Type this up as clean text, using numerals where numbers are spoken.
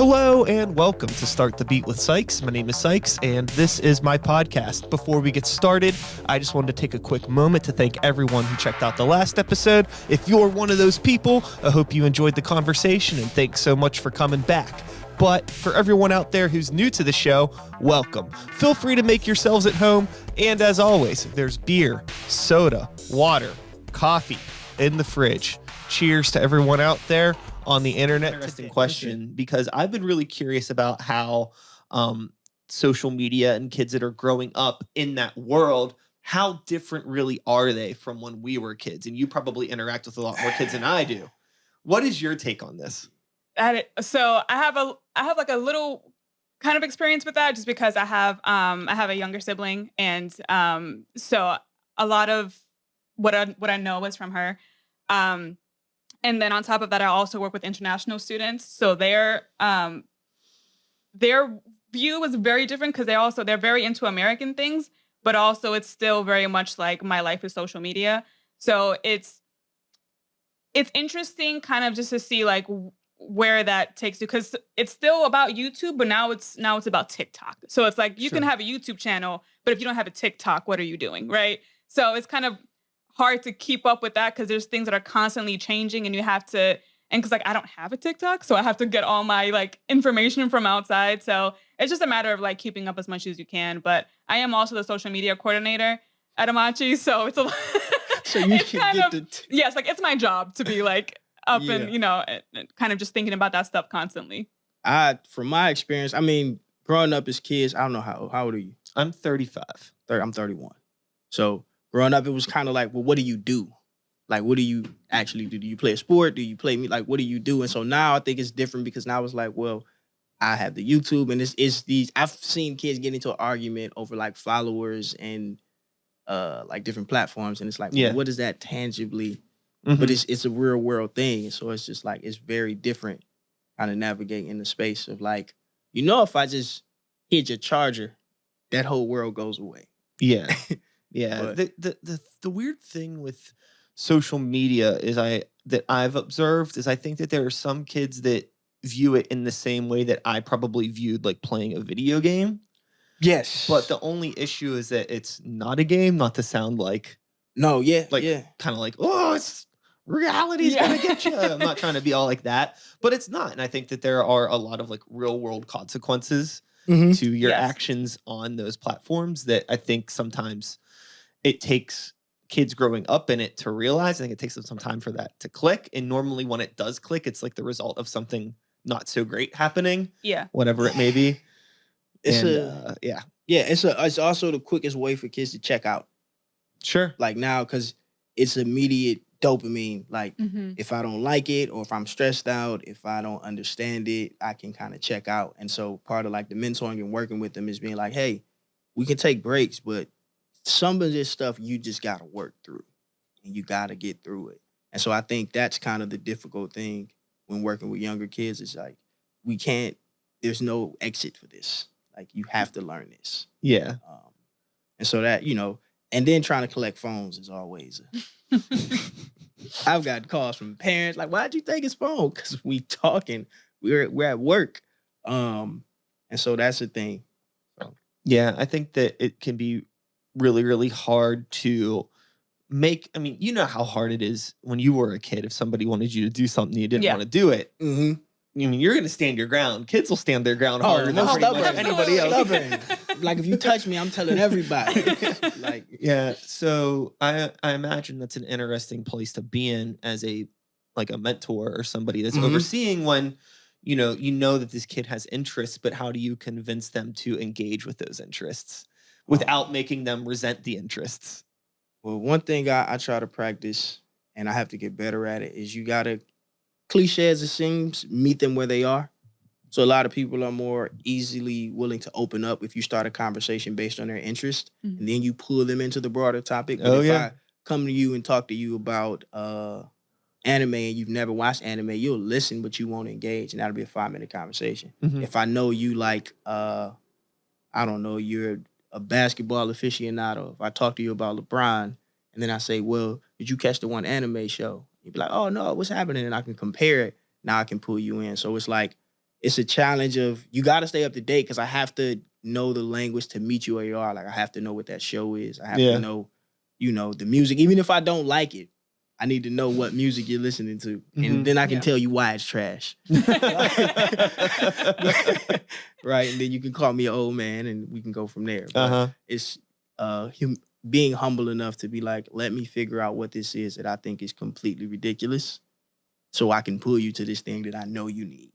Hello and welcome to Start the Beat with Sykes. My name is Sykes and this is my podcast. Before we get started, I just wanted to take a quick moment to thank everyone who checked out the last episode. If you're one of those people, I hope you enjoyed the conversation and thanks so much for coming back. But for everyone out there who's new to the show, welcome. Feel free to make yourselves at home. And as always, there's beer, soda, water, coffee in the fridge. Cheers to everyone out there on the internet. Interesting question, because I've been really curious about how social media and kids that are growing up in that world, how different really are they from when we were kids? And you probably interact with a lot more kids than I do. What is your take on this? So I have like a little kind of experience with that, just because I have a younger sibling, and so a lot of what I know is from her. And then on top of that, I also work with international students. So their view is very different, because they're very into American things, but also it's still very much like my life is social media. So it's interesting kind of just to see like where that takes you, because it's still about YouTube, but now it's about TikTok. So it's like you can have a YouTube channel, but if you don't have a TikTok, what are you doing, right? So it's kind of hard to keep up with that, because there's things that are constantly changing, and you have to, and because like I don't have a TikTok, so I have to get all my like information from outside. So it's just a matter of like keeping up as much as you can. But I am also the social media coordinator at Amachi, so it's a lot. So you can get yes, like it's my job to be like up and kind of just thinking about that stuff constantly. From my experience, I mean, growing up as kids, I don't know how old are you? I'm 35. I'm 31. So growing up, it was kind of like, well, what do you do? Like, what do you actually do? Do you play a sport? Do you play me? Like, what do you do? And so now I think it's different, because now it's like, well, I have the YouTube, and it's these. I've seen kids get into an argument over like followers and like different platforms, and it's like, well, what is that tangibly? Mm-hmm. But it's a real world thing, so it's just like it's very different, kind of navigating in the space of like, if I just hit your charger, that whole world goes away. Yeah. Yeah, the weird thing with social media is I've observed is I think that there are some kids that view it in the same way that I probably viewed like playing a video game. Yes, but the only issue is that it's not a game. Not to sound like kind of like, oh, it's reality's gonna get you. I'm not trying to be all like that, but it's not. And I think that there are a lot of like real world consequences to your actions on those platforms that I think sometimes it takes kids growing up in it to realize. I think it takes them some time for that to click. And normally when it does click, it's like the result of something not so great happening. Yeah. Whatever it may be. It's also the quickest way for kids to check out. Sure. Like now, because it's immediate dopamine. Like if I don't like it, or if I'm stressed out, if I don't understand it, I can kind of check out. And so part of like the mentoring and working with them is being like, hey, we can take breaks, but some of this stuff you just got to work through, and you got to get through it. And so I think that's kind of the difficult thing when working with younger kids. Is like, there's no exit for this. Like, you have to learn this. Yeah. And so that, and then trying to collect phones is always I've got calls from parents like, why'd you take his phone? Because we're at work. And so that's the thing. Yeah, I think that it can be really, really hard to make. I mean, you know how hard it is when you were a kid. If somebody wanted you to do something, you didn't want to do it. Mm-hmm. I mean, you're going to stand your ground. Kids will stand their ground harder than pretty much anybody else. Like, if you touch me, I'm telling everybody. So I imagine that's an interesting place to be in as a mentor or somebody that's overseeing when you know that this kid has interests, but how do you convince them to engage with those interests without making them resent the interests? Well, one thing I try to practice, and I have to get better at it, is you got to, cliche as it seems, meet them where they are. So a lot of people are more easily willing to open up if you start a conversation based on their interest, and then you pull them into the broader topic. But if I come to you and talk to you about anime and you've never watched anime, you'll listen, but you won't engage, and that'll be a 5-minute conversation. If I know you like, I don't know, you're a basketball aficionado, if I talk to you about LeBron, and then I say, well, did you catch the one anime show? You'd be like, oh, no, what's happening? And I can compare it. Now I can pull you in. So it's like, it's a challenge of you got to stay up to date because I have to know the language to meet you where you are. Like I have to know what that show is. I have to know, the music. Even if I don't like it, I need to know what music you're listening to, and then I can tell you why it's trash. Right, and then you can call me an old man, and we can go from there. But it's being humble enough to be like, let me figure out what this is that I think is completely ridiculous, so I can pull you to this thing that I know you need.